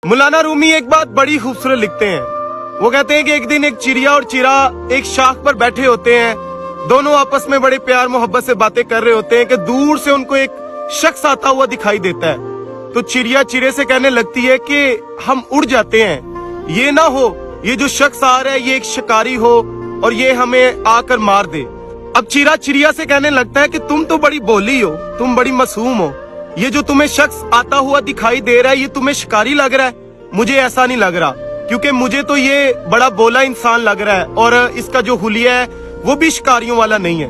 मौलाना रूमी एक बात बड़ी खूबसूरत लिखते हैं। वो कहते हैं कि एक दिन एक चिड़िया और चिरा एक शाख पर बैठे होते हैं, दोनों आपस में बड़े प्यार मोहब्बत से बातें कर रहे होते हैं कि दूर से उनको एक शख्स आता हुआ दिखाई देता है। तो चिड़िया चिरे से कहने लगती है कि हम उड़ जाते हैं, ये ना हो ये जो शख्स आ रहा है ये एक शिकारी हो और ये हमें आकर मार दे। अब चिरा चिड़िया से कहने लगता है कि तुम तो बड़ी भोली हो, तुम बड़ी मासूम हो, ये जो तुम्हें शख्स आता हुआ दिखाई दे रहा है ये तुम्हें शिकारी लग रहा है? मुझे ऐसा नहीं लग रहा, क्योंकि मुझे तो ये बड़ा भोला इंसान लग रहा है और इसका जो हुलिया है वो भी शिकारियों वाला नहीं है।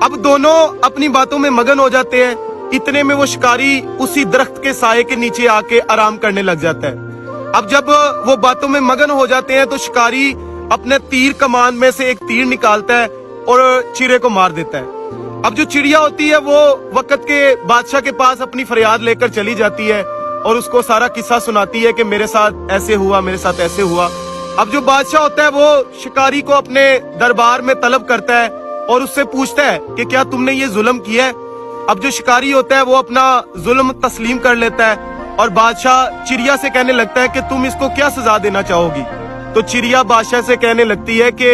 अब दोनों अपनी बातों में मगन हो जाते हैं। इतने में वो शिकारी उसी दरख्त के साये के नीचे आके आराम करने लग जाता है। अब जब वो बातों में मगन हो जाते हैं तो शिकारी अपने तीर कमान में से एक तीर निकालता है और चिड़े को मार देता है। अब जो चिड़िया होती है वो वक्त के बादशाह के पास अपनी फरियाद लेकर चली जाती है और उसको सारा किस्सा सुनाती है कि मेरे साथ ऐसे हुआ, मेरे साथ ऐसे हुआ। अब जो बादशाह होता है वो शिकारी को अपने दरबार में तलब करता है और उससे पूछता है कि क्या तुमने ये जुल्म किया है? अब जो शिकारी होता है वो अपना जुल्म तस्लीम कर लेता है और बादशाह चिड़िया से कहने लगता है कि तुम इसको क्या सजा देना चाहोगी? तो चिड़िया बादशाह से कहने लगती है कि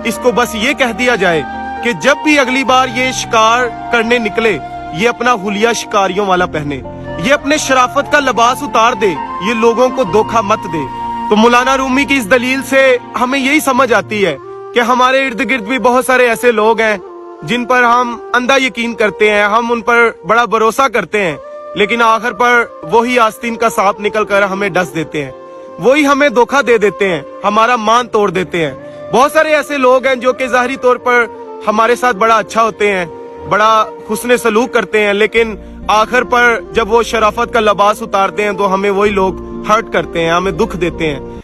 इसको बस ये कह दिया जाए कि जब भी अगली बार ये शिकार करने निकले ये अपना हुलिया शिकारियों वाला पहने, ये अपने शराफत का लिबास उतार दे, ये लोगों को धोखा मत दे। तो मौलाना रूमी की इस दलील से हमें यही समझ आती है कि हमारे इर्द गिर्द भी बहुत सारे ऐसे लोग हैं जिन पर हम अंधा यकीन करते हैं, हम उन पर बड़ा भरोसा करते हैं, लेकिन आखिर पर वही आस्तीन का सांप निकल कर हमें डस देते हैं, वही हमें धोखा दे देते हैं, हमारा मान तोड़ देते हैं। बहुत सारे ऐसे लोग हैं जो कि ज़ाहिरी तौर पर हमारे साथ बड़ा अच्छा होते हैं, बड़ा हुस्ने सलूक करते हैं, लेकिन आखिर पर जब वो शराफत का लिबास उतारते हैं तो हमें वही लोग हर्ट करते हैं, हमें दुख देते हैं।